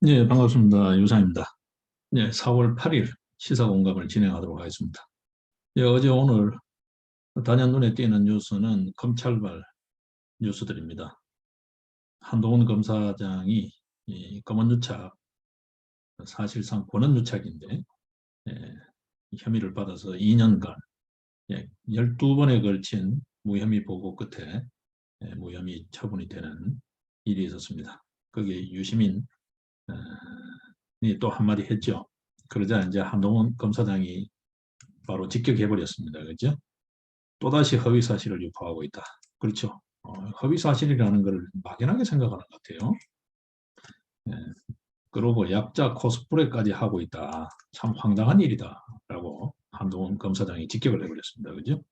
네, 반갑습니다. 유상입니다. 네, 4월 8일 시사공감을 진행하도록 하겠습니다. 예, 어제 오늘 단연 눈에 띄는 뉴스는 검찰발 뉴스들입니다. 한동훈 검사장이 이 검언 유착, 사실상 권한 유착인데 예, 혐의를 받아서 2년간 12번에 걸친 무혐의 보고 끝에 무혐의 처분이 되는 일이 있었습니다. 거기에 유시민이 또 한마디 했죠. 그러자 이제 한동훈 검사장이 바로 직격해버렸습니다. 그죠? 또다시 허위 사실을 유포하고 있다. 그렇죠. 허위 사실이라는 걸 막연하게 생각하는 것 같아요. 예, 그러고 약자 코스프레까지 하고 있다. 참 황당한 일이다. 라고 한동훈 검사장이 직격을 해버렸습니다. 그죠?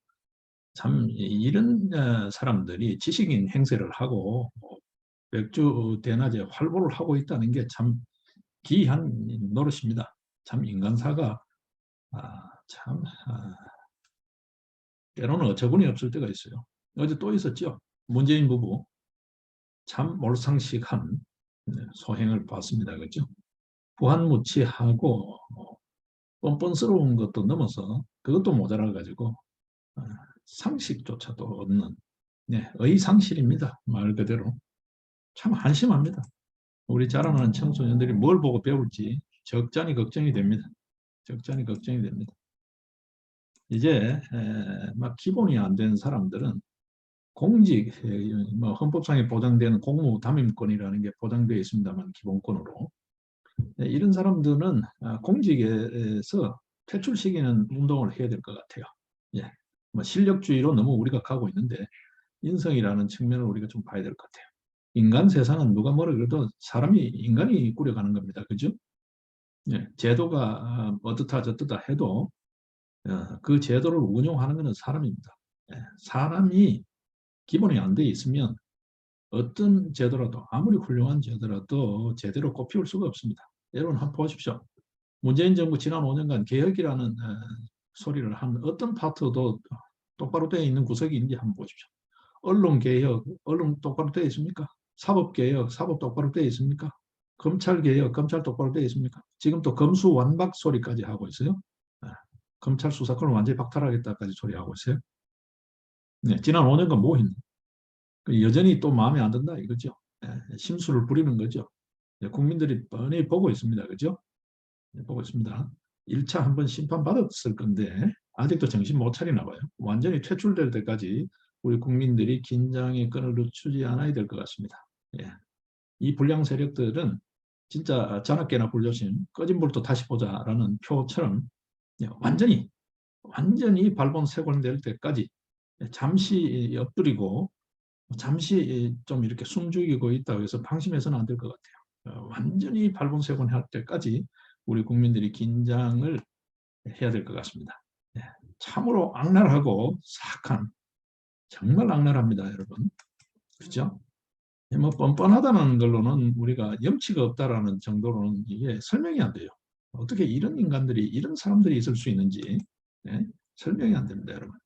참 이런 사람들이 지식인 행세를 하고 백주 대낮에 활보를 하고 있다는 게 참 기이한 노릇입니다. 참 인간사가 참 때로는 어처구니 없을 때가 있어요. 어제 또 있었죠. 문재인 부부 참 몰상식한 소행을 봤습니다. 그죠? 부한무치하고 뻔뻔스러운 것도 넘어서 그것도 모자라 가지고 어, 상식조차도 없는 의상실입니다. 말 그대로 참 한심합니다. 우리 자라나는 청소년들이 뭘 보고 배울지 적잖이 걱정이 됩니다. 적잖이 걱정이 됩니다. 이제 막 기본이 안 된 사람들은 공직, 뭐 헌법상에 보장되는 공무 담임권이라는 게 보장되어 있습니다만 기본권으로 이런 사람들은 공직에서 퇴출시키는 운동을 해야 될 것 같아요. 예. 뭐 실력주의로 너무 우리가 가고 있는데 인성이라는 측면을 우리가 좀 봐야 될 것 같아요. 인간 세상은 누가 뭐라 그래도 사람이 인간이 꾸려가는 겁니다. 그죠? 예. 제도가 어떻다 저떻다 해도 그 제도를 운용하는 것은 사람입니다. 예. 사람이 기본이 안 돼 있으면 어떤 제도라도 아무리 훌륭한 제도라도 제대로 꼽히울 수가 없습니다. 여러분 한번 보십시오. 문재인 정부 지난 5년간 개혁이라는 소리를 한 어떤 파트도 똑바로 되어 있는 구석이 있는지 한번 보십시오. 언론 개혁, 언론 똑바로 되어 있습니까? 사법 개혁, 사법 똑바로 되어 있습니까? 검찰 개혁, 검찰 똑바로 되어 있습니까? 지금 또 검수완박 소리까지 하고 있어요. 아, 검찰 수사권을 완전히 박탈하겠다까지 소리하고 있어요. 네, 지난 5년간 뭐 했나? 여전히 또 마음에 안 든다 이거죠. 심술을 부리는 거죠. 국민들이 뻔히 보고 있습니다. 그죠? 보고 있습니다. 1차 한번 심판받았을 건데 아직도 정신 못 차리나 봐요. 완전히 퇴출될 때까지 우리 국민들이 긴장의 끈을 늦추지 않아야 될 것 같습니다. 예. 이 불량 세력들은 진짜 자나깨나 불조심, 꺼진 불도 다시 보자라는 표처럼 완전히 발본색원될 때까지 잠시 엎드리고 잠시 좀 이렇게 숨죽이고 있다고 해서 방심해서는 안 될 것 같아요. 완전히 발본색원할 때까지 우리 국민들이 긴장을 해야 될 것 같습니다. 네, 참으로 악랄하고 사악한 정말 악랄합니다, 여러분. 그렇죠? 뭐 뻔뻔하다는 걸로는 우리가 염치가 없다라는 정도로는 이게 설명이 안 돼요. 어떻게 이런 인간들이 이런 사람들이 있을 수 있는지 네? 설명이 안 됩니다, 여러분.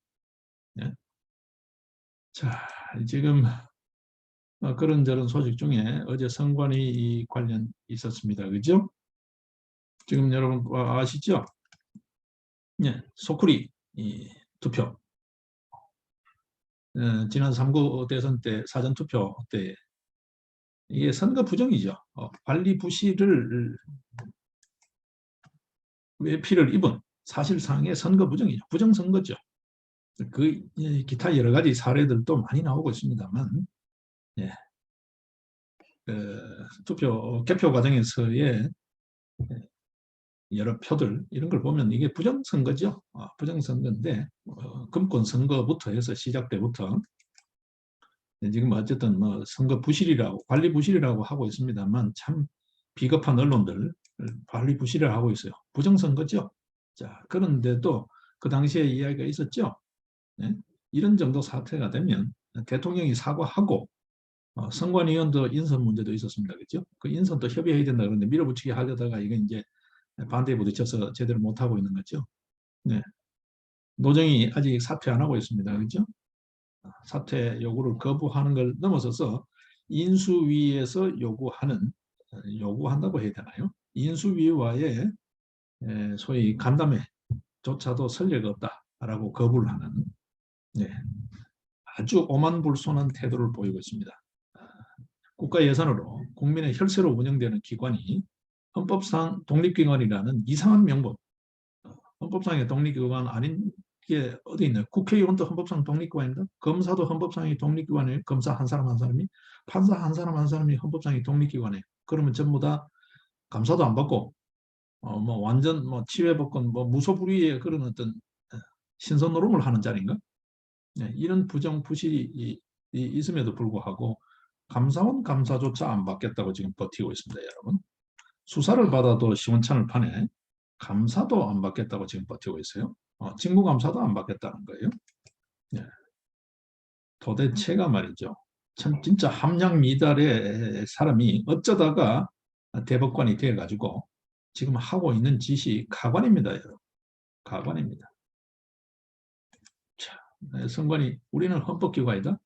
네? 자, 지금 그런저런 소식 중에 어제 선관위 관련 있었습니다. 그죠? 지금 여러분 아시죠? 네, 소쿠리 투표. 지난 3구 대선 때 사전투표 때 이게 선거 부정이죠. 관리 부실을 외피를 입은 사실상의 선거 부정이죠. 부정선거죠. 그 기타 여러 가지 사례들도 많이 나오고 있습니다만 예, 투표 개표 과정에서의 여러 표들 이런 걸 보면 이게 부정선거죠. 부정선거인데 금권 선거부터 해서 시작 때부터 지금 어쨌든 뭐 선거 부실이라고 관리 부실이라고 하고 있습니다만 참 비겁한 언론들 관리 부실을 하고 있어요. 부정선거죠. 자, 그런데도 그 당시에 이야기가 있었죠. 네? 이런 정도 사태가 되면 대통령이 사과하고 선관위원도 인선 문제도 있었습니다. 그죠? 그 인선도 협의해야 된다 그러는데 밀어붙이기 하려다가 이게 이제 반대에 부딪혀서 제대로 못하고 있는 거죠. 네. 노정이 아직 사퇴 안 하고 있습니다. 그죠? 사퇴 요구를 거부하는 걸 넘어서서 인수위에서 요구하는 요구한다고 해야 되나요? 인수위와의 소위 간담회조차도 설례가 없다라고 거부를 하는 네, 아주 오만불손한 태도를 보이고 있습니다. 국가 예산으로 국민의 혈세로 운영되는 기관이 헌법상 독립기관이라는 이상한 명분, 헌법상의 독립기관 아닌 게 어디 있나요? 국회의원도 헌법상 독립기관입니다. 검사도 헌법상의 독립기관이에요. 검사 한 사람 한 사람이, 판사 한 사람 한 사람이 헌법상의 독립기관이에요. 그러면 전부 다 감사도 안 받고 뭐 완전 뭐 치외법권 뭐 무소불위의 그런 어떤 신선 노름을 하는 자리인가? 네, 이런 부정부실이 있음에도 불구하고 감사원 감사조차 안 받겠다고 지금 버티고 있습니다, 여러분. 수사를 받아도 시원찮을 판에 감사도 안 받겠다고 지금 버티고 있어요. 직무감사도 안 받겠다는 거예요. 네. 도대체가 말이죠. 참 진짜 함량미달의 사람이 어쩌다가 대법관이 돼가지고 지금 하고 있는 짓이 가관입니다, 여러분. 가관입니다. 자, 선관위 우리는 헌법기관이다.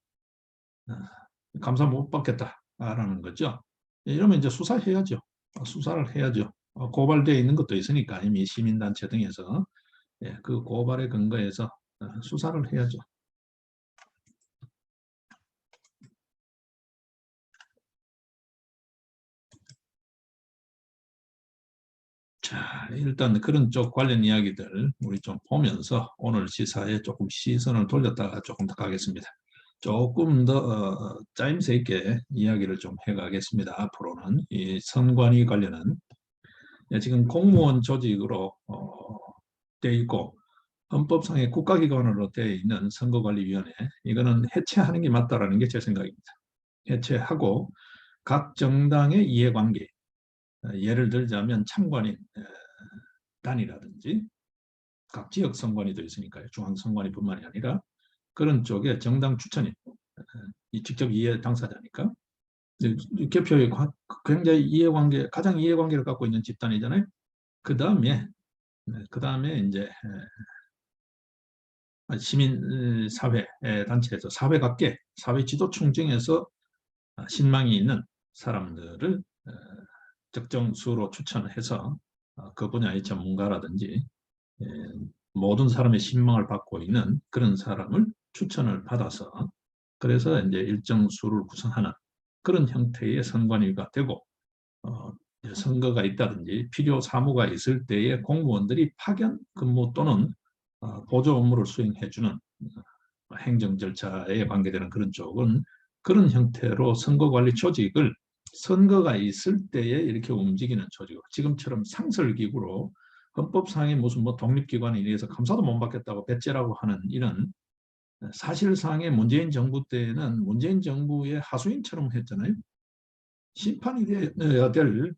감사 못 받겠다라는 거죠. 이러면 이제 수사해야죠. 수사를 해야죠. 고발되어 있는 것도 있으니까 이미 시민단체 등에서 그 고발에 근거해서 수사를 해야죠. 자, 일단 그런 쪽 관련 이야기들 우리 좀 보면서 오늘 시사에 조금 시선을 돌렸다가 조금 더 가겠습니다. 조금 더 짜임새 있게 이야기를 좀 해가겠습니다. 앞으로는 이 선관위 관련은 지금 공무원 조직으로 되어 있고 헌법상의 국가기관으로 되어 있는 선거관리위원회 이거는 해체하는 게 맞다라는 게 제 생각입니다. 해체하고 각 정당의 이해관계 예를 들자면 참관인 단이라든지 각 지역 선관위도 있으니까요. 중앙선관위뿐만이 아니라 그런 쪽에 정당 추천인 직접 이해 당사자니까 개표의 굉장히 이해관계 가장 이해관계를 갖고 있는 집단이잖아요. 그 다음에 이제 시민사회 단체에서 사회각계 사회 지도층 중에서 신망이 있는 사람들을 특정 수로 추천해서 그 분야의 전문가라든지 모든 사람의 신망을 받고 있는 그런 사람을 추천을 받아서 그래서 이제 일정 수를 구성하는 그런 형태의 선관위가 되고 선거가 있다든지 필요 사무가 있을 때에 공무원들이 파견 근무 또는 보조 업무를 수행해주는 행정 절차에 관계되는 그런 쪽은 그런 형태로 선거관리 조직을 선거가 있을 때에 이렇게 움직이는 조직으로 지금처럼 상설기구로 헌법상의 무슨 뭐 독립기관에 의해서 감사도 못 받겠다고 배째라고 하는 이런 사실상의 문재인 정부 때는 문재인 정부의 하수인처럼 했잖아요. 심판이 되어야 될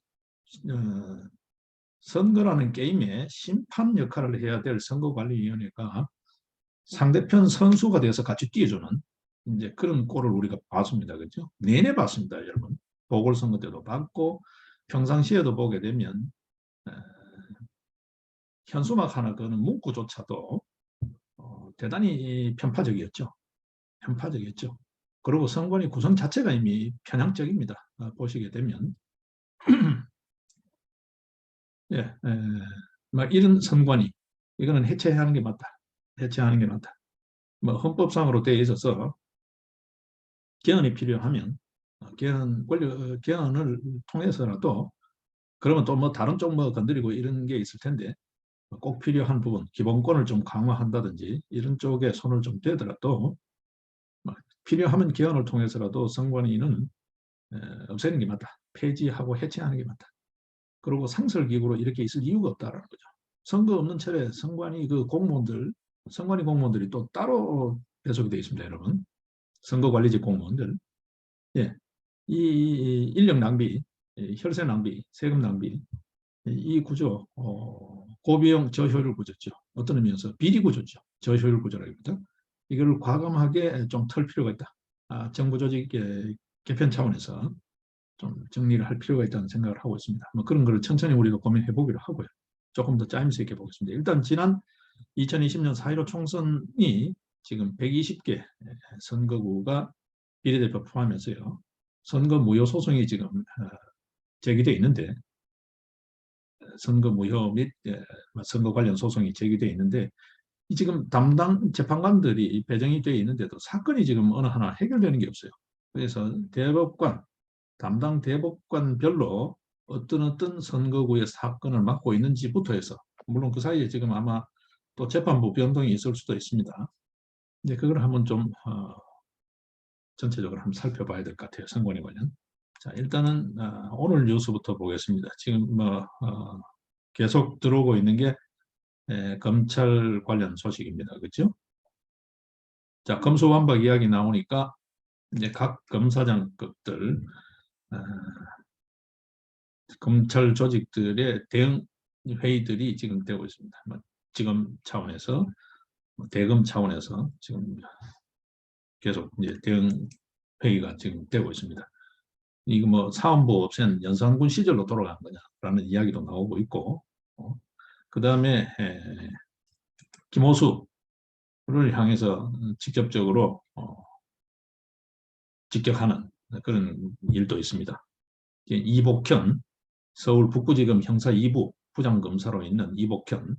선거라는 게임에 심판 역할을 해야 될 선거관리위원회가 상대편 선수가 돼서 같이 뛰어주는 이제 그런 꼴을 우리가 봤습니다. 그죠? 내내 봤습니다, 여러분. 보궐선거 때도 봤고 평상시에도 보게 되면 현수막 하나 그는 문구조차도 대단히 편파적이었죠. 편파적이었죠. 그리고 선관위 구성 자체가 이미 편향적입니다. 보시게 되면 예, 막 이런 선관위 이거는 해체하는 게 맞다. 해체하는 게 맞다. 뭐 헌법상으로 되어 있어서 개헌이 필요하면 개헌을 통해서라도 그러면 또 뭐 다른 쪽 뭐 건드리고 이런 게 있을 텐데 꼭 필요한 부분 기본권을 좀 강화한다든지 이런 쪽에 손을 좀 대더라도 필요하면 개헌을 통해서라도 선관위는 없애는 게 맞다. 폐지하고 해체하는 게 맞다. 그리고 상설기구로 이렇게 있을 이유가 없다라는 거죠. 선거 없는 철에 선관위 공무원들이 또 따로 배속이 되어 있습니다, 여러분. 선거관리직 공무원들. 예, 이 인력 낭비, 혈세 낭비, 세금 낭비, 이 구조, 고비용 저효율 구조죠. 어떤 의미에서 비리 구조죠. 저효율 구조라기보다 이걸 과감하게 좀 털 필요가 있다. 정부 조직 개편 차원에서 좀 정리를 할 필요가 있다는 생각을 하고 있습니다. 뭐 그런 거를 천천히 우리가 고민해 보기로 하고요. 조금 더 짜임새 있게 보겠습니다. 일단 지난 2020년 4.15 총선이 지금 120개 선거구가 비례대표 포함해서요. 선거 무효 소송이 지금 제기되어 있는데 선거 무효 및 선거 관련 소송이 제기되어 있는데 이 지금 담당 재판관들이 배정이 되어 있는데도 사건이 지금 어느 하나 해결되는 게 없어요. 그래서 대법관, 담당 대법관별로 어떤 선거구의 사건을 맡고 있는지부터 해서 물론 그 사이에 지금 아마 또 재판부 변동이 있을 수도 있습니다. 이제 그걸 한번 좀 전체적으로 한번 살펴봐야 될 것 같아요. 선관위 관련. 자, 일단은 오늘 뉴스부터 보겠습니다. 지금 계속 들어오고 있는 게 검찰 관련 소식입니다. 그렇죠? 자, 검수완박 이야기 나오니까 이제 각 검사장급들 검찰 조직들의 대응 회의들이 지금 되고 있습니다. 지금 차원에서 대검 차원에서 지금 계속 이제 대응 회의가 지금 되고 있습니다. 이거 뭐 사원부 없앤 연산군 시절로 돌아간 거냐라는 이야기도 나오고 있고, 그 다음에 김호수를 향해서 직접적으로 직격하는 그런 일도 있습니다. 이복현 서울 북부지검 형사 2부 부장검사로 있는 이복현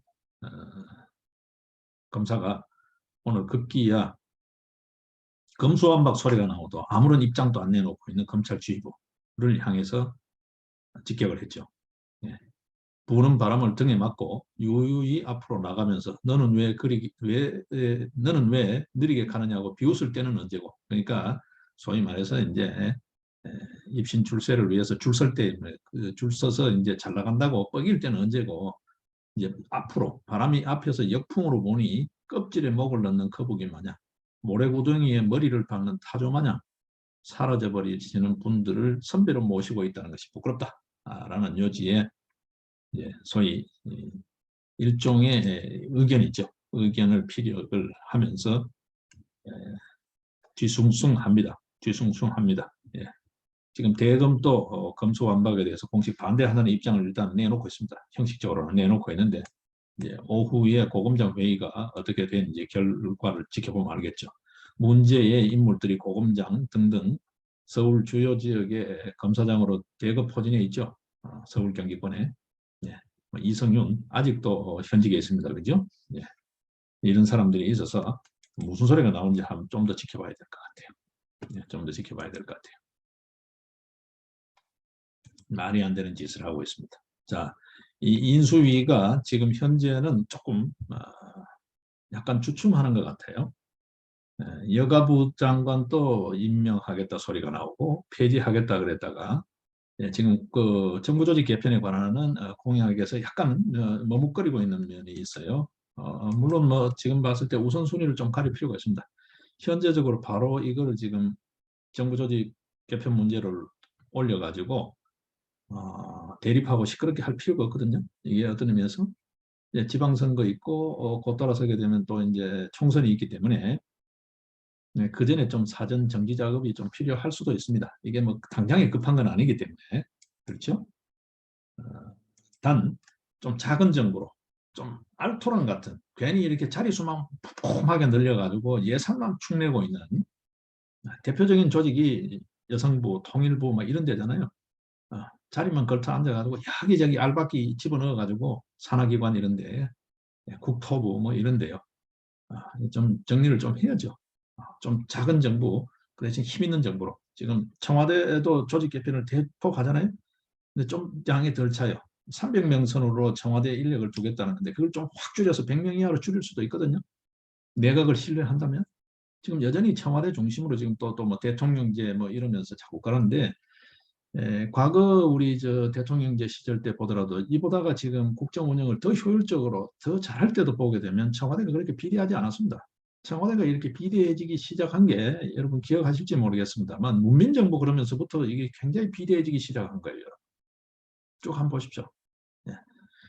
검사가 오늘 급기야 검수완박 소리가 나오도 아무런 입장도 안 내놓고 있는 검찰 지휘부를 향해서 직격을 했죠. 예. 부는 바람을 등에 맞고 유유히 앞으로 나가면서 너는 왜 느리게 가느냐고 비웃을 때는 언제고. 그러니까 소위 말해서 이제 입신 출세를 위해서 줄 설 때 줄 서서 이제 잘 나간다고 뻐길 때는 언제고, 이제 앞으로 바람이 앞에서 역풍으로 보니 껍질에 목을 넣는 거북이 마냥 모래구덩이에 머리를 박는 타조 마냥 사라져버리시는 분들을 선배로 모시고 있다는 것이 부끄럽다라는 요지에 소위 일종의 의견이죠. 의견을 피력을 하면서 뒤숭숭합니다. 뒤숭숭합니다. 예. 지금 대검도 검수완박에 대해서 공식 반대하는 입장을 일단 내놓고 있습니다. 형식적으로는 내놓고 있는데 이제 오후에 고검장 회의가 어떻게 되는지 결과를 지켜보면 알겠죠. 문제의 인물들이 고검장 등등 서울 주요 지역의 검사장으로 대거 포진해 있죠. 서울 경기권에. 예. 이성윤 아직도 현직에 있습니다. 그죠? 예. 이런 사람들이 있어서 무슨 소리가 나오는지 한번 좀 더 지켜봐야 될 것 같아요. 예. 좀 더 지켜봐야 될 것 같아요. 말이 안 되는 짓을 하고 있습니다. 자, 이 인수위가 지금 현재는 조금 약간 주춤하는 것 같아요. 여가부 장관도 임명하겠다 소리가 나오고 폐지하겠다 그랬다가 지금 그 정부 조직 개편에 관한 공약에서 약간 머뭇거리고 있는 면이 있어요. 물론 뭐 지금 봤을 때 우선순위를 좀 가릴 필요가 있습니다. 현재적으로 바로 이거를 지금 정부 조직 개편 문제를 올려가지고 대립하고 시끄럽게 할 필요가 없거든요. 이게 어떤 의미에서 지방선거 있고 곧 돌아서게 되면 또 이제 총선이 있기 때문에 그 전에 좀 사전 정지 작업이 좀 필요할 수도 있습니다. 이게 뭐 당장에 급한 건 아니기 때문에 그렇죠. 단 좀 작은 정부로 좀 알토란 같은 괜히 이렇게 자리수만 푹하게 늘려가지고 예산만 축내고 있는 대표적인 조직이 여성부, 통일부 막 이런 데잖아요. 자리만 걸터 앉아가지고 여기저기 알박기 집어넣어가지고 산하기관 이런데 국토부 뭐 이런데요. 좀 정리를 좀 해야죠. 좀 작은 정부, 그 대신 힘 있는 정부로. 지금 청와대도 조직 개편을 대폭 하잖아요. 근데 좀 양이 덜 차요. 300명 선으로 청와대 인력을 두겠다는 건데 그걸 좀 확 줄여서 100명 이하로 줄일 수도 있거든요. 내각을 신뢰한다면. 지금 여전히 청와대 중심으로 지금 또 뭐 대통령제 뭐 이러면서 자꾸 가는데 과거 우리 저 대통령제 시절 때 보더라도 이보다가 지금 국정 운영을 더 효율적으로 더 잘할 때도 보게 되면 청와대가 그렇게 비대하지 않았습니다. 청와대가 이렇게 비대해지기 시작한 게 여러분 기억하실지 모르겠습니다만 문민정부 그러면서부터 이게 굉장히 비대해지기 시작한 거예요. 쭉 한번 보십시오.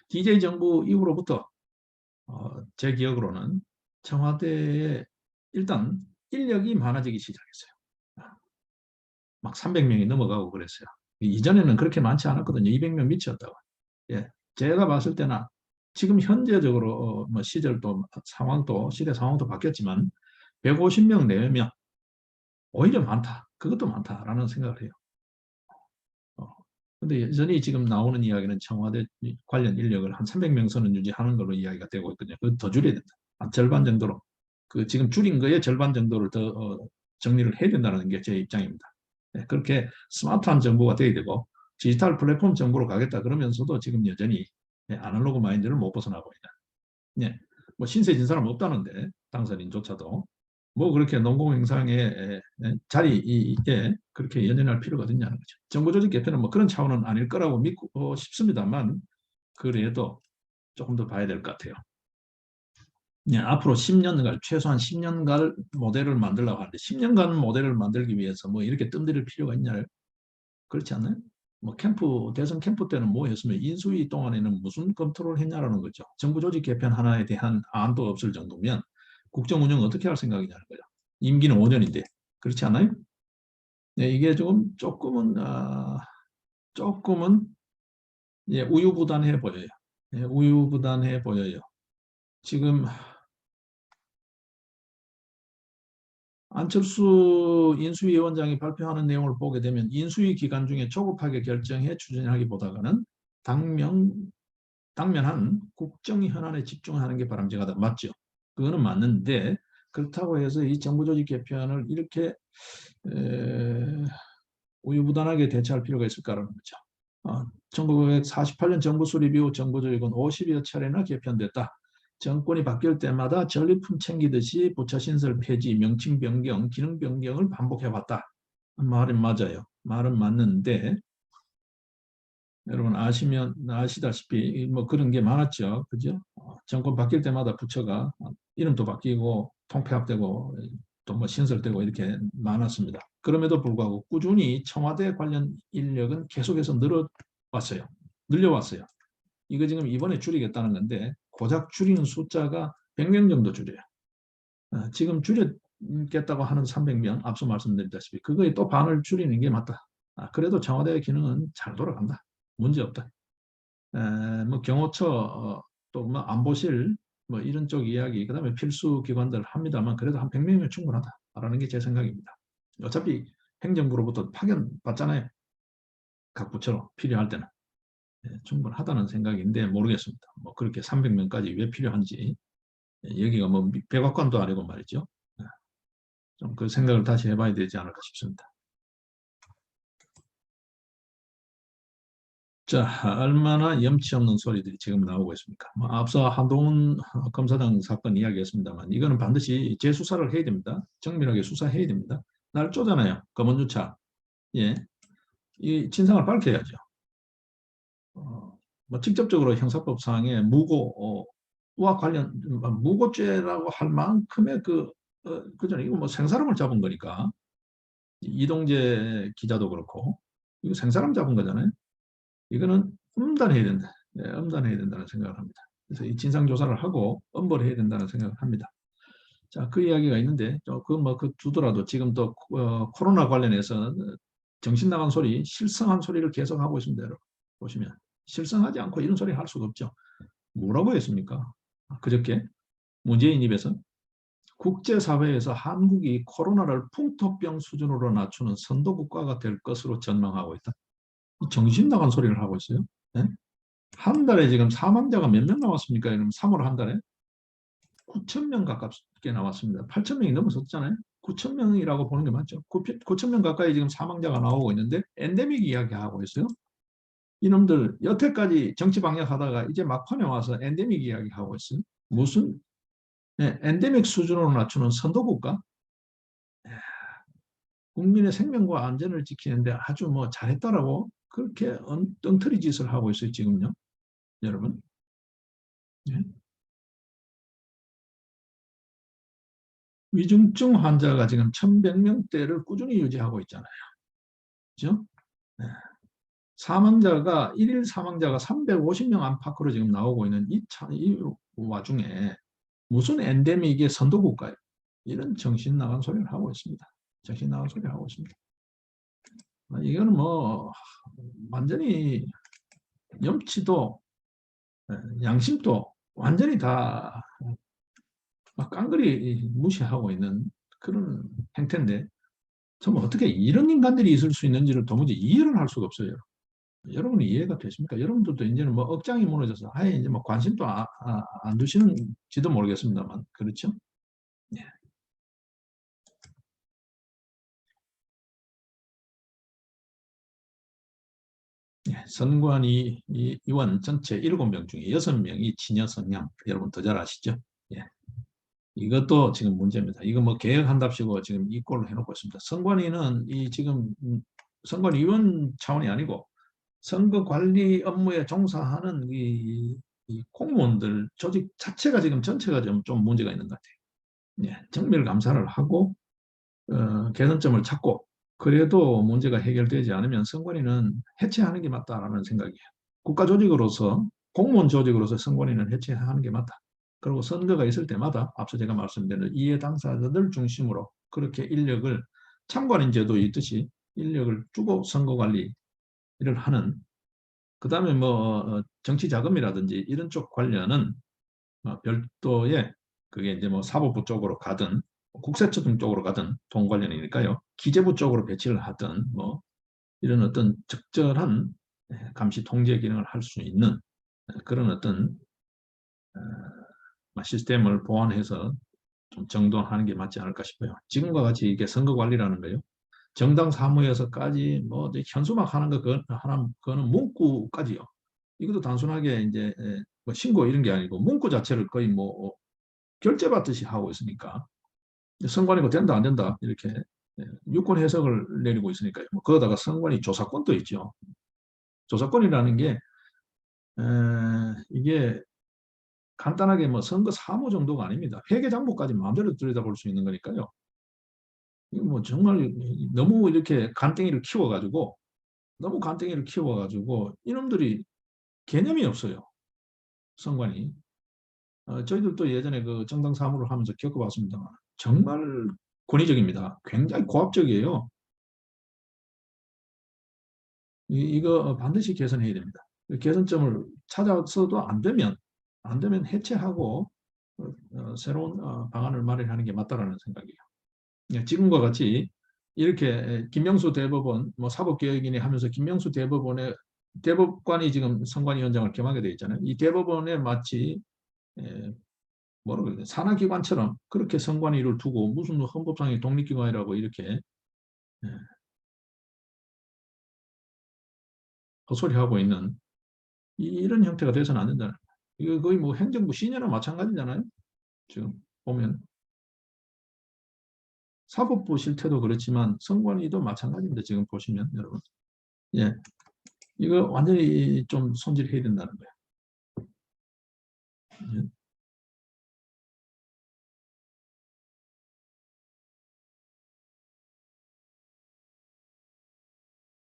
DJ 정부 이후로부터 제 기억으로는 청와대에 일단 인력이 많아지기 시작했어요. 막 300명이 넘어가고 그랬어요. 이전에는 그렇게 많지 않았거든요. 200명 미치었다고. 예, 제가 봤을 때는 지금 현재적으로 뭐 시절도 상황도 시대 상황도 바뀌었지만 150명 내외면 오히려 많다. 그것도 많다라는 생각을 해요. 근데 여전히 지금 나오는 이야기는 청와대 관련 인력을 한 300명 선은 유지하는 걸로 이야기가 되고 있거든요. 그거 더 줄여야 된다. 한 절반 정도로. 그 지금 줄인 거에 절반 정도를 더 정리를 해야 된다는 게 제 입장입니다. 네, 그렇게 스마트한 정부가 돼야 되고 디지털 플랫폼 정부로 가겠다 그러면서도 지금 여전히 아날로그 마인드를 못 벗어나고 있는. 네, 뭐 신세 진 사람 없다는데 당선인조차도 뭐 그렇게 농공행상의 자리에 그렇게 연연할 필요가 있냐는 거죠. 정부 조직 개편은 뭐 그런 차원은 아닐 거라고 믿고 싶습니다만 그래도 조금 더 봐야 될 것 같아요. 예, 앞으로 10년간 최소한 10년간 모델을 만들려고 하는데 10년간 모델을 만들기 위해서 뭐 이렇게 뜸들일 필요가 있냐 그렇지 않나요? 뭐 캠프 대선 캠프 때는 뭐였으면 인수위 동안에는 무슨 검토를 했냐라는 거죠. 정부 조직 개편 하나에 대한 안도 없을 정도면 국정 운영 어떻게 할 생각이냐는 거죠. 임기는 5년인데 그렇지 않아요? 네, 이게 조금은 예, 우유부단해 보여요. 예, 우유부단해 보여요. 지금 안철수 인수위원장이 발표하는 내용을 보게 되면 인수위 기간 중에 조급하게 결정해 추진하기보다는 당면, 당면한 국정 현안에 집중하는 게 바람직하다. 맞죠? 그거는 맞는데 그렇다고 해서 이 정부조직 개편을 이렇게 우유부단하게 대처할 필요가 있을까라는 거죠. 1948년 정부 수립 이후 정부조직은 50여 차례나 개편됐다. 정권이 바뀔 때마다 전리품 챙기듯이 부처 신설 폐지, 명칭 변경, 기능 변경을 반복해왔다. 말은 맞아요. 말은 맞는데 여러분 아시다시피 뭐 그런 게 많았죠. 그죠? 정권 바뀔 때마다 부처가 이름도 바뀌고 통폐합되고 또 뭐 신설되고 이렇게 많았습니다. 그럼에도 불구하고 꾸준히 청와대 관련 인력은 계속해서 늘어왔어요. 늘려왔어요. 이거 지금 이번에 줄이겠다는 건데 고작 줄이는 숫자가 100명 정도 줄여요. 지금 줄였겠다고 하는 300명 앞서 말씀드렸다시피 그거에 또 반을 줄이는 게 맞다. 그래도 청와대의 기능은 잘 돌아간다. 문제 없다. 뭐 경호처 또뭐 안보실 뭐 이런 쪽 이야기 그다음에 필수 기관들 합니다만 그래도 한 100명이면 충분하다라는 게 제 생각입니다. 어차피 행정부로부터 파견 받잖아요. 각 부처로 필요할 때는 충분하다는 생각인데 모르겠습니다. 뭐 그렇게 300명까지 왜 필요한지 여기가 뭐 백악관도 아니고 말이죠. 좀 그 생각을 다시 해봐야 되지 않을까 싶습니다. 자, 얼마나 염치 없는 소리들이 지금 나오고 있습니까? 뭐 앞서 한동훈 검사장 사건 이야기했습니다만 이거는 반드시 재수사를 해야 됩니다. 정밀하게 수사해야 됩니다. 날 쪼잖아요. 검언유착. 예, 이 진상을 밝혀야죠. 뭐 직접적으로 형사법상의 무고와 관련 무고죄라고 할 만큼의 그잖아요. 이거 뭐 생사람을 잡은 거니까 이동재 기자도 그렇고 이거 생사람 잡은 거잖아요. 이거는 엄단해야 된다. 네, 엄단해야 된다는 생각을 합니다. 그래서 이 진상조사를 하고 엄벌해야 된다는 생각을 합니다. 자, 그 이야기가 있는데, 그 두더라도 지금 또 코로나 관련해서 정신 나간 소리, 실성한 소리를 계속 하고 있습니다. 여러분. 보시면. 실성하지 않고 이런 소리 할 수가 없죠. 뭐라고 했습니까? 그저께 문재인 입에서 국제사회에서 한국이 코로나를 풍토병 수준으로 낮추는 선도국가가 될 것으로 전망하고 있다. 정신 나간 소리를 하고 있어요. 네? 한 달에 지금 사망자가 몇 명 나왔습니까? 그럼 3월 한 달에 9천 명 가깝게 나왔습니다. 8천 명이 넘어섰잖아요. 9천 명이라고 보는 게 맞죠. 9천 명 가까이 지금 사망자가 나오고 있는데 엔데믹 이야기하고 있어요. 이놈들 여태까지 정치 방역하다가 이제 막판에 와서 엔데믹 이야기하고 있어요. 무슨 엔데믹 수준으로 낮추는 선도국가? 국민의 생명과 안전을 지키는데 아주 뭐 잘했다라고 그렇게 엉터리 짓을 하고 있어요. 지금요. 여러분. 예? 위중증 환자가 지금 1,100명대를 꾸준히 유지하고 있잖아요. 그죠? 네. 사망자가, 일일 사망자가 350명 안팎으로 지금 나오고 있는 이 와중에 무슨 엔데믹의 선도국가예요? 이런 정신 나간 소리를 하고 있습니다. 정신 나간 소리를 하고 있습니다. 이거는 뭐, 완전히 염치도, 양심도 완전히 다 깡그리 무시하고 있는 그런 행태인데, 정말 어떻게 이런 인간들이 있을 수 있는지를 도무지 이해를 할 수가 없어요. 여러분이 이해가 되십니까? 여러분들도 이제는 뭐 억장이 무너져서 아예 이제 뭐 관심도 안 두시는지도 모르겠습니다만 그렇죠? 예. 예. 선관위 의원 전체 7명 중에 6명이 친여 성향. 여러분 더 잘 아시죠? 예. 이것도 지금 문제입니다. 이거 뭐 개혁한답시고 지금 이 꼴로 해놓고 있습니다. 선관위는 이 지금 선관위원 차원이 아니고 선거 관리 업무에 종사하는 이 공무원들 조직 자체가 지금 전체가 좀 문제가 있는 것 같아요. 예, 정밀 감사를 하고 개선점을 찾고 그래도 문제가 해결되지 않으면 선관위는 해체하는 게 맞다라는 생각이에요. 국가 조직으로서 공무원 조직으로서 선관위는 해체하는 게 맞다. 그리고 선거가 있을 때마다 앞서 제가 말씀드린 이해 당사자들 중심으로 그렇게 인력을 참관인 제도 있듯이 인력을 주고 선거 관리를 하는 그다음에 뭐 정치 자금이라든지 이런 쪽 관련은 별도의 그게 이제 뭐 사법부 쪽으로 가든 국세청 쪽으로 가든 돈 관련이니까요. 기재부 쪽으로 배치를 하든 뭐 이런 어떤 적절한 감시 통제 기능을 할 수 있는 그런 어떤 시스템을 보완해서 좀 정돈하는 게 맞지 않을까 싶어요. 지금과 같이 이게 선거 관리라는 거요. 정당 사무에서까지 뭐 현수막 하는 거 그거는 문구까지요. 이것도 단순하게 이제 뭐 신고 이런 게 아니고 문구 자체를 거의 뭐 결제받듯이 하고 있으니까 선관위가 된다 안 된다 이렇게 유권 해석을 내리고 있으니까요. 뭐 그러다가 선관위 조사권도 있죠. 조사권이라는 게 이게 간단하게 뭐 선거 사무 정도가 아닙니다. 회계 장부까지 마음대로 들여다볼 수 있는 거니까요. 이거 뭐 정말 너무 이렇게 간땡이를 키워가지고 너무 간땡이를 키워가지고 이놈들이 개념이 없어요. 선관위. 저희들도 예전에 그 정당 사무를 하면서 겪어봤습니다만 정말 권위적입니다. 굉장히 고압적이에요. 이거 반드시 개선해야 됩니다. 개선점을 찾아서도 안 되면 해체하고 새로운 방안을 마련하는 게 맞다라는 생각이에요. 예, 지금과 같이 이렇게 김명수 대법원 뭐 사법개혁이니 하면서 김명수 대법원의 대법관이 지금 선관위원장을 겸하게 돼 있잖아요. 이 대법원에 마치 뭐라고 그래야 돼? 산하기관처럼 그렇게 선관위를 두고 무슨 헌법상의 독립기관이라고 이렇게 예, 헛소리하고 있는 이런 형태가 돼서는 안 된다는 거예요. 이거 거의 뭐 행정부 시녀나 마찬가지잖아요. 지금 보면 사법부 실태도 그렇지만 선관위도 마찬가지입니다. 지금 보시면 여러분. 예, 이거 완전히 좀 손질해야 된다는 거예요. 예.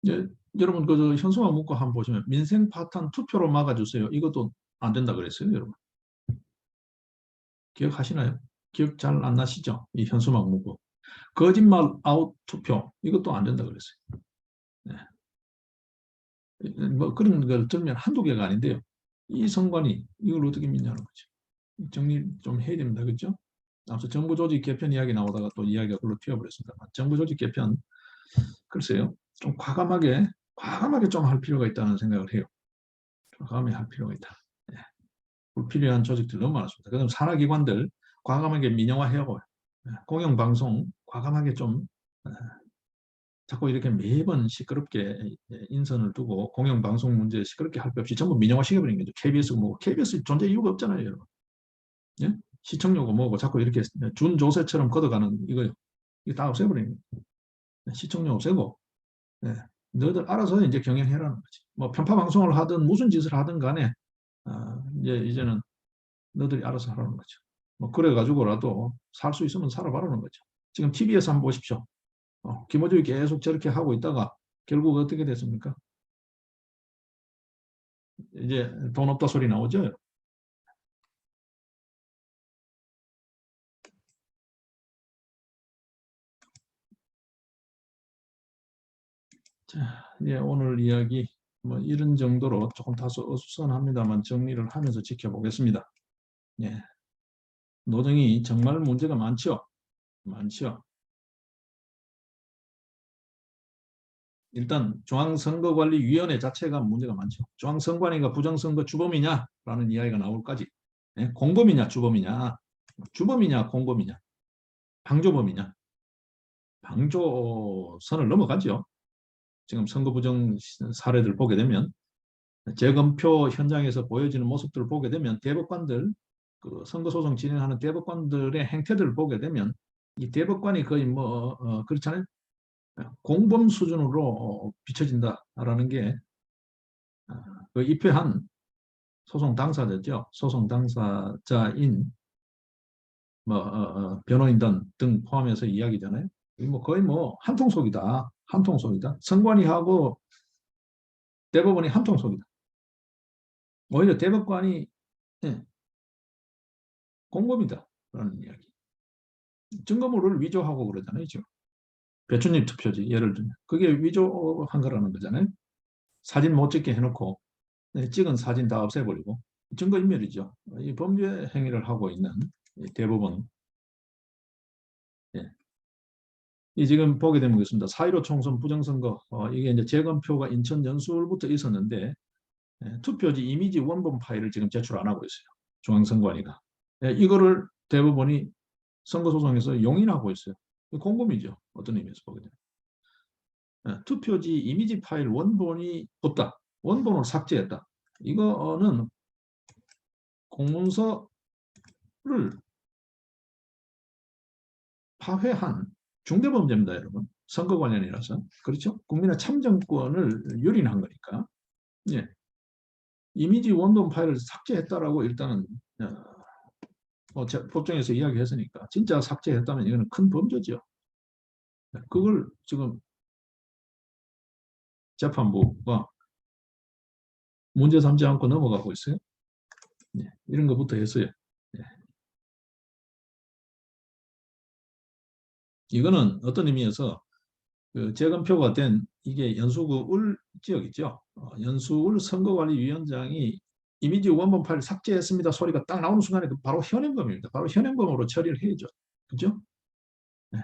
예, 여러분 그 현수막 문구 한번 보시면 민생 파탄 투표로 막아주세요. 이것도 안 된다 그랬어요, 여러분. 기억하시나요? 기억 잘 안 나시죠? 이 현수막 문구. 거짓말 아웃 투표 이것도 안 된다 그랬어요. 네. 뭐 그런 걸 들면 한두 개가 아닌데요. 이 선관위 이걸 어떻게 믿냐는 거죠. 정리 좀 해야 됩니다. 그렇죠? 앞서 정부 조직 개편 이야기 나오다가 또 이야기가 그걸로 튀어버렸습니다. 정부 조직 개편 글쎄요. 좀 과감하게 좀 할 필요가 있다는 생각을 해요. 과감히 할 필요가 있다. 예. 불필요한 조직들 너무 많았습니다. 그다음 산하기관들 과감하게 민영화해고 공영방송 과감하게 좀 자꾸 이렇게 매번 시끄럽게 인선을 두고 공영방송 문제 시끄럽게 할 것 없이 전부 민영화 시켜버린 거죠. KBS 뭐 KBS 존재 이유가 없잖아요, 여러분. 예? 시청료고 뭐고 자꾸 이렇게 준조세처럼 걷어가는 이거 이거 다 없애버리는 거예요. 시청료 없애고 예. 너희들 알아서 이제 경영해라는 거지. 뭐 편파 방송을 하든 무슨 짓을 하든 간에 이제는 너희들이 알아서 하라는 거죠. 뭐 그래 가지고라도 살 수 있으면 살아봐라는 거죠. 지금 TV에서 한번 보십시오. 김어준이 계속 저렇게 하고 있다가 결국 어떻게 됐습니까? 이제 돈 없다 소리 나오죠. 자, 예, 오늘 이야기 뭐 이런 정도로 조금 다소 어수선합니다만 정리를 하면서 지켜보겠습니다. 예, 노동이 정말 문제가 많죠. 많죠. 일단 중앙선거관리위원회 자체가 문제가 많죠. 중앙선관위가 부정선거 주범이냐라는 이야기가 나올까지 공범이냐 주범이냐, 주범이냐 공범이냐, 방조범이냐, 방조선을 넘어가죠. 지금 선거 부정 사례들 보게 되면, 재검표 현장에서 보여지는 모습들을 보게 되면, 대법관들, 그 선거소송 진행하는 대법관들의 행태들을 보게 되면 이 대법관이 거의 그렇잖아요. 공범 수준으로 비춰진다라는 게 그 입회한 소송 당사자죠. 소송 당사자인 변호인 등 포함해서 이야기잖아요. 거의 한통속이다. 한통속이다. 선관위하고 대법원이 한통속이다. 오히려 대법관이 공범이다라는 이야기. 증거물을 위조하고 그러잖아요. 지금 배추잎 투표지 예를 들면 그게 위조한 거라는 거잖아요. 사진 못 찍게 해놓고 찍은 사진 다 없애버리고 증거인멸이죠. 이 범죄 행위를 하고 있는 대법원. 예. 이 지금 보게 되면 있습니다. 4.15 총선 부정선거, 이게 이제 재검표가 인천 연수울부터 있었는데 투표지 이미지 원본 파일을 지금 제출 안 하고 있어요. 중앙선관위가. 이거를 대법원이 선거소송에서 용인하고 있어요. 공범이죠. 어떤 의미에서 보게 되면. 투표지 이미지 파일 원본이 없다. 원본을 삭제했다. 이거는 공문서를 파회한 중대범죄입니다, 여러분. 선거 관련이라서. 그렇죠? 국민의 참정권을 유린한 거니까. 예. 이미지 원본 파일을 삭제했다라고 일단은 법정에서 이야기했으니까 진짜 삭제했다면 이거는 큰 범죄죠. 그걸 지금 재판부가 문제 삼지 않고 넘어가고 있어요. 예. 이런 것부터 했어요. 예. 이거는 어떤 의미에서 그 재검표가 된 이게 연수구 울 지역 있죠. 연수울 선거관리위원장이 이미지 원본 파일 삭제했습니다 소리가 딱 나오는 순간에 바로 현행범입니다. 바로 현행범으로 처리를 해야죠. 그죠? 네.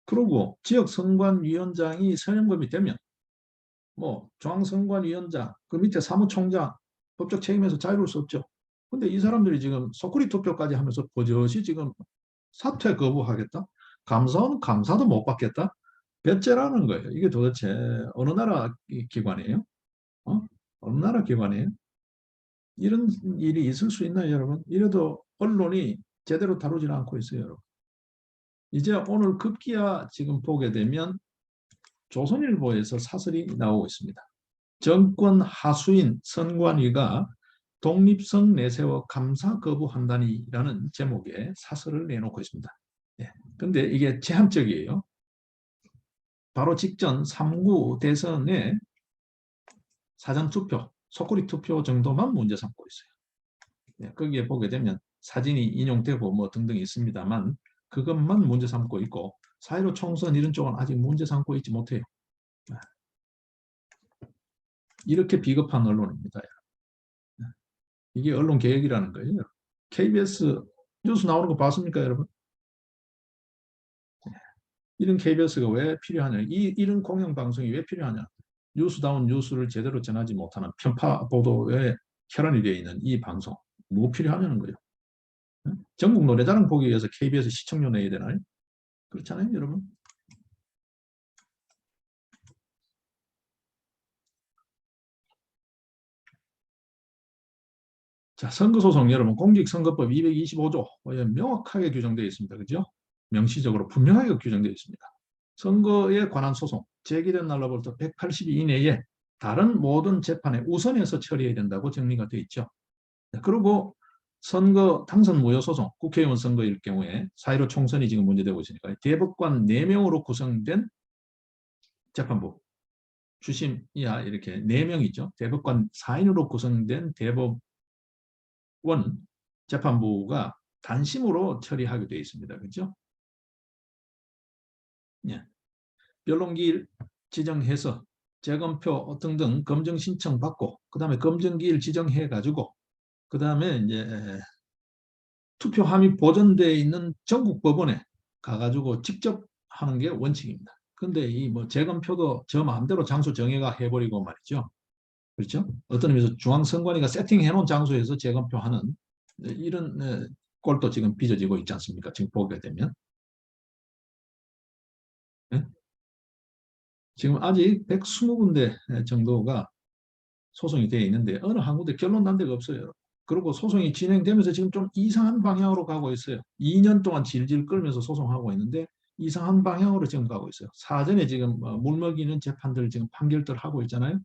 그리고 지역 선관위원장이 현행범이 되면 중앙선관위원장 그 밑에 사무총장 법적 책임에서 자유로울 수 없죠. 근데 이 사람들이 지금 소쿠리 투표까지 하면서 버젓이 지금 사퇴 거부하겠다. 감사원 감사도 못 받겠다. 배째라는 거예요. 이게 도대체 어느 나라 기관이에요? 어느 나라 기관이에요? 이런 일이 있을 수 있나요, 여러분? 이래도 언론이 제대로 다루지 않고 있어요, 여러분. 이제 오늘 급기야 지금 보게 되면 조선일보에서 사설이 나오고 있습니다. 정권 하수인 선관위가 독립성 내세워 감사 거부한다니라는 제목의 사설을 내놓고 있습니다. 그런데 이게 제한적이에요. 바로 직전 3구 대선에 사전투표, 소쿠리 투표 정도만 문제 삼고 있어요. 거기에 보게 되면 사진이 인용되고 등등 있습니다만 그것만 문제 삼고 있고 4.15 총선 이런 쪽은 아직 문제 삼고 있지 못해요. 이렇게 비겁한 언론입니다. 이게 언론 개혁이라는 거예요. KBS 뉴스 나오는 거 봤습니까, 여러분? 이런 KBS가 왜 필요하냐? 이런 공영방송이 왜 필요하냐? 뉴스다운 뉴스를 제대로 전하지 못하는 편파 보도에 혈안이 되어 있는 이 방송 뭐 필요하냐는 거예요. 전국 노래자랑 보기 위해서 KBS 시청료 내야 되나요? 그렇잖아요, 여러분. 자, 선거소송 여러분 공직선거법 225조 명확하게 규정되어 있습니다. 그죠? 명시적으로 분명하게 규정되어 있습니다. 선거에 관한 소송 제기된 날로부터 180일 이내에 다른 모든 재판에 우선해서 처리해야 된다고 정리가 되어 있죠. 그리고 선거 당선 무효 소송 국회의원 선거일 경우에 4.15 총선이 지금 문제되고 있으니까 대법관 4명으로 구성된 재판부 주심 이하 이렇게 4명이죠. 대법관 4인으로 구성된 대법원 재판부가 단심으로 처리하게 되어 있습니다. 그렇죠? 예. 변론기일 지정해서 재검표 등등 검증 신청 받고 그다음에 검증기일 지정해 가지고 그다음에 이제 투표 함이 보존되어 있는 전국 법원에 가가지고 직접 하는 게 원칙입니다. 근데 이 뭐 재검표도 저 마음대로 장소 정해가 해버리고 말이죠. 그렇죠? 어떤 의미에서 중앙선관위가 세팅해 놓은 장소에서 재검표하는 이런 꼴도 지금 빚어지고 있지 않습니까? 지금 보게 되면. 예? 지금 아직 120군데 정도가 소송이 되어 있는데 어느 한 군데 결론 난 데가 없어요. 그리고 소송이 진행되면서 지금 좀 이상한 방향으로 가고 있어요. 2년 동안 질질 끌면서 소송하고 있는데 이상한 방향으로 지금 가고 있어요. 사전에 지금 물먹이는 재판들 지금 판결들 하고 있잖아요.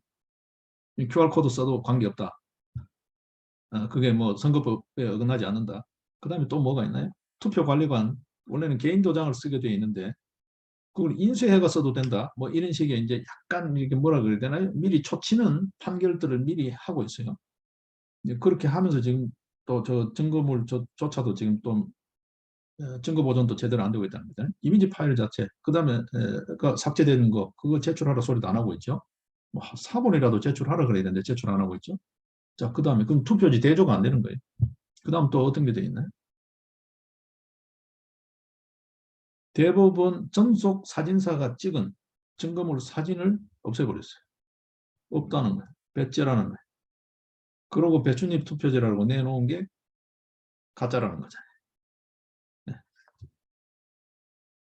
QR코드 써도 관계없다. 그게 뭐 선거법에 어긋나지 않는다. 그 다음에 또 뭐가 있나요? 투표관리관, 원래는 개인 도장을 쓰게 되어 있는데 그걸 인쇄해가 써도 된다. 뭐 이런 식의 이제 약간 이게 뭐라 그래야 되나요? 미리 초치는 판결들을 미리 하고 있어요. 그렇게 하면서 지금 또 저 증거물조차도 지금 또 증거 보존도 제대로 안 되고 있다는 거죠. 이미지 파일 자체, 그다음에 그 삭제되는 거 그거 제출하라 소리도 안 하고 있죠. 뭐 사본이라도 제출하라 그래야 되는데 제출 안 하고 있죠. 자, 그다음에 그럼 투표지 대조가 안 되는 거예요. 그다음 또 어떤 게 돼 있나요? 대법원 전속 사진사가 찍은 증거물 사진을 없애버렸어요. 없다는 거예요. 배째라는 거예요. 그러고 배춧잎 투표지라고 내놓은 게 가짜라는 거잖아요. 네.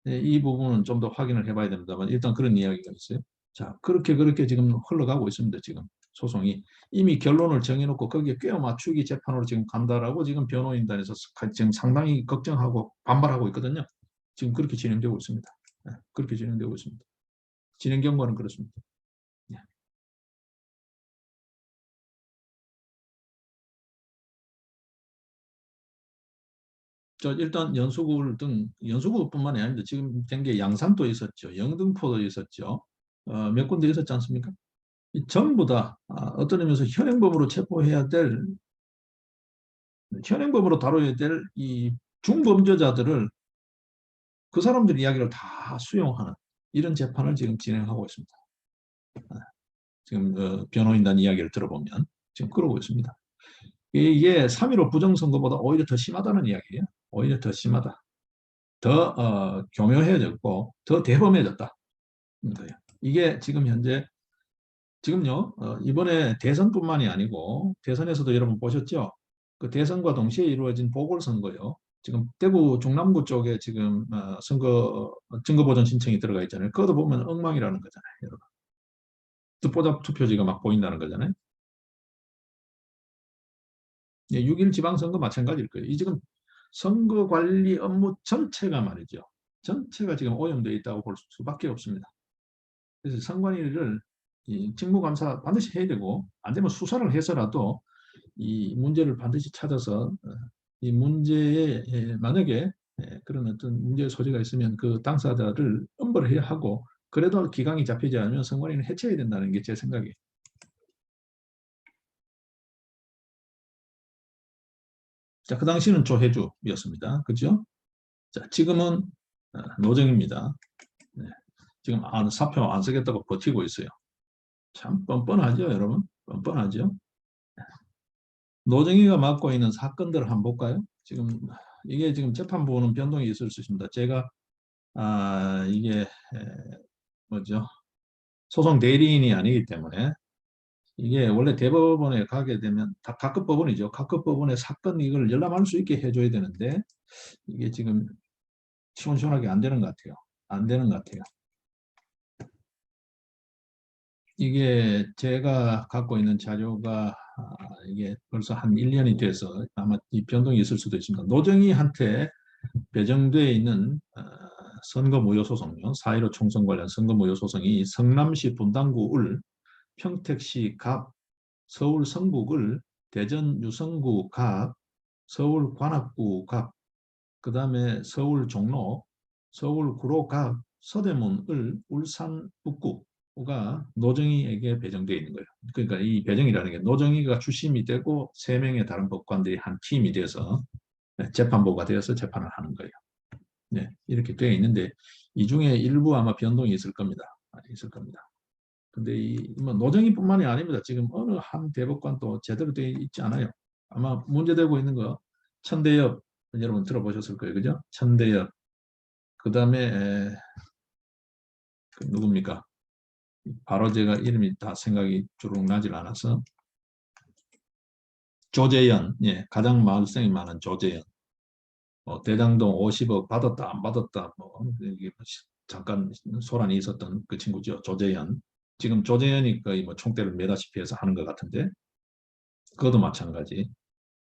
네, 이 부분은 좀 더 확인을 해봐야 됩니다만 일단 그런 이야기가 있어요. 자, 그렇게 지금 흘러가고 있습니다. 지금 소송이 이미 결론을 정해놓고 거기에 꿰어 맞추기 재판으로 지금 간다라고 지금 변호인단에서 지금 상당히 걱정하고 반발하고 있거든요. 지금 그렇게 진행되고 있습니다. 네, 그렇게 진행되고 있습니다. 진행 경과는 그렇습니다. 네. 저 일단 연수구뿐만이 아닙니다. 지금 된 게 양산도 있었죠. 영등포도 있었죠. 몇 군데 있었지 않습니까? 이 전부 다 어떤 의미에서 현행범으로 체포해야 될 현행범으로 다뤄야 될 이 중범죄자들을 그 사람들 이야기를 다 수용하는 이런 재판을 지금 진행하고 있습니다. 지금 변호인단 이야기를 들어보면 지금 그러고 있습니다. 이게 3.15 부정선거보다 오히려 더 심하다는 이야기예요. 오히려 더 심하다. 더 교묘해졌고 더 대범해졌다. 이게 지금 현재 지금요 이번에 대선뿐만이 아니고 대선에서도 여러분 보셨죠? 그 대선과 동시에 이루어진 보궐선거요. 지금 대구 중남구 쪽에 지금 선거 증거보전 신청이 들어가 있잖아요. 그것도 보면 엉망이라는 거잖아요, 여러분. 듣보잡 투표지가 막 보인다는 거잖아요. 6.1 지방선거 마찬가지일 거예요. 이 지금 선거 관리 업무 전체가 말이죠. 전체가 지금 오염되어 있다고 볼 수밖에 없습니다. 그래서 선관위를 이 직무감사 반드시 해야 되고 안 되면 수사를 해서라도 이 문제를 반드시 찾아서 이 문제에 만약에 그런 어떤 문제 소지가 있으면 그 당사자를 엄벌해야 하고 그래도 기강이 잡히지 않으면 선관위는 해체해야 된다는 게 제 생각이에요. 자, 그 당시는 조혜주였습니다. 그죠? 자, 지금은 노정입니다. 네. 지금 사표 안 쓰겠다고 버티고 있어요. 참 뻔뻔하죠, 여러분? 뻔뻔하죠? 노정희가 맡고 있는 사건들을 한번 볼까요? 지금 이게 지금 재판부는 변동이 있을 수 있습니다. 제가 이게 뭐죠? 소송 대리인이 아니기 때문에 이게 원래 대법원에 가게 되면 다 각급 법원이죠. 각급 법원의 사건 이걸 열람할 수 있게 해줘야 되는데 이게 지금 시원시원하게 안 되는 것 같아요. 안 되는 것 같아요. 이게 제가 갖고 있는 자료가 이게 벌써 한 1년이 돼서 아마 이 변동이 있을 수도 있습니다. 노정희한테 배정되어 있는 선거 무효 소송요. 4.15 총선 관련 선거 무효 소송이 성남시 분당구 을, 평택시 갑, 서울 성북을, 대전 유성구 갑, 서울 관악구 갑, 그 다음에 서울 종로, 서울 구로 갑, 서대문 을, 울산 북구가 노정희에게 배정되어 있는 거예요. 그러니까 이 배정이라는 게 노정희가 주심이 되고 3명의 다른 법관들이 한 팀이 돼서 재판부가 되어서 재판을 하는 거예요. 네, 이렇게 되어 있는데 이 중에 일부 아마 변동이 있을 겁니다. 있을 겁니다. 근데 뭐 노정희뿐만이 아닙니다. 지금 어느 한 대법관도 제대로 되어 있지 않아요. 아마 문제되고 있는 거 천대엽 여러분 들어보셨을 거예요, 그죠? 천대엽. 그다음에 그 누굽니까? 바로 제가 이름이 다 생각이 주룩 나질 않아서. 조재현, 예, 가장 말썽이 많은 조재현. 대장동 50억 받았다 안 받았다 이게 잠깐 소란이 있었던 그 친구죠. 조재현. 지금 조재현이 거의 뭐 총대를 매다시피 해서 하는 것 같은데 그것도 마찬가지.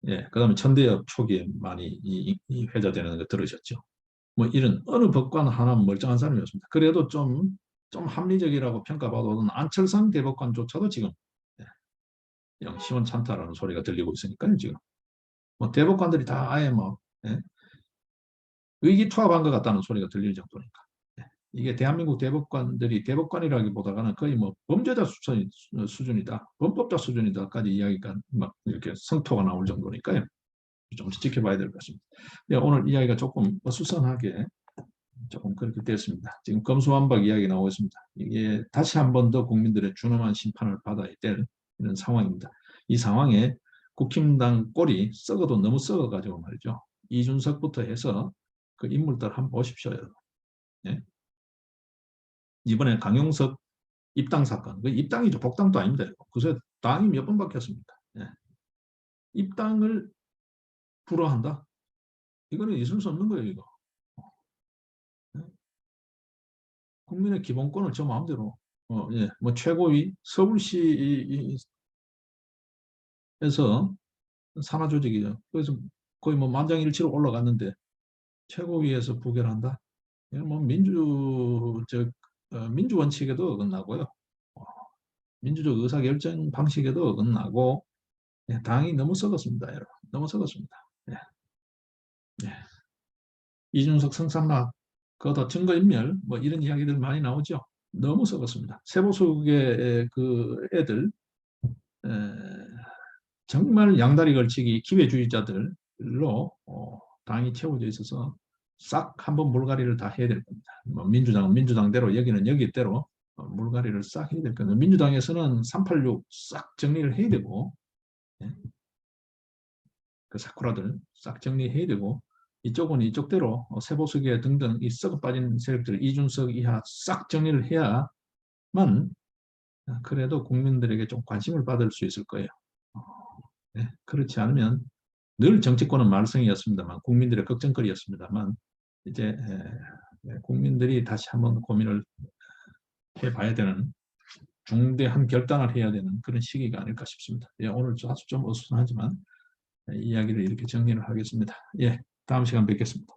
예, 그다음에 천대엽 초기에 많이 이 회자되는 거 들으셨죠. 뭐 이런 어느 법관 하나 멀쩡한 사람이었습니다. 그래도 좀 합리적이라고 평가받아오는 안철상 대법관조차도 지금 시원찮다라는 소리가 들리고 있으니까요. 지금 뭐 대법관들이 다 아예 뭐 예? 의기투합한 것 같다는 소리가 들릴 정도니까. 예. 이게 대한민국 대법관들이 대법관이라기보다는 거의 뭐 범죄자 수준이다, 범법자 수준이다까지 이야기가 막 이렇게 성토가 나올 정도니까요. 좀 지켜봐야 될 것 같습니다. 네, 오늘 이야기가 조금 어수선하게 조금 그렇게 됐습니다. 지금 검수완박 이야기 나오고 있습니다. 이게 다시 한 번 더 국민들의 준엄한 심판을 받아야 될 이런 상황입니다. 이 상황에 국힘당 꼴이 썩어도 너무 썩어가지고 말이죠. 이준석부터 해서 그 인물들 한번 보십시오, 여러분. 예? 이번에 강용석 입당 사건, 그 입당이죠. 복당도 아닙니다. 그새 당이 몇 번 바뀌었습니다. 예. 입당을 불허한다? 이거는 있을 수 없는 거예요, 이거. 예? 국민의 기본권을 저 마음대로, 예, 뭐 최고위 서울시에서 산하조직이죠. 그래서 거의 뭐 만장일치로 올라갔는데 최고위에서 부결한다? 이건 뭐 민주 원칙에도 어긋나고요. 어, 민주적 의사결정 방식에도 어긋나고 당이 너무 썩었습니다, 여러분. 너무 썩었습니다. 예. 예. 이준석 성상납, 그것도 증거인멸, 뭐 이런 이야기들 많이 나오죠. 너무 썩었습니다. 세보수의 그 애들, 에, 정말 양다리 걸치기 기회주의자들로 당이 채워져 있어서 싹 한번 물갈이를 다 해야 될 겁니다. 뭐 민주당은 민주당대로 여기는 여기대로 물갈이를 싹 해야 될 겁니다. 민주당에서는 386 싹 정리를 해야 되고 예? 그 사쿠라들 싹 정리해야 되고 이쪽은 이쪽대로 세보수계 등등 이 썩어 빠진 세력들 이준석 이하 싹 정리를 해야만 그래도 국민들에게 좀 관심을 받을 수 있을 거예요. 네, 그렇지 않으면 늘 정치권은 말썽이었습니다만 국민들의 걱정거리였습니다만 이제 국민들이 다시 한번 고민을 해봐야 되는 중대한 결단을 해야 되는 그런 시기가 아닐까 싶습니다. 예, 오늘 아주 좀 어수선하지만 이야기를 이렇게 정리를 하겠습니다. 예, 다음 시간 뵙겠습니다.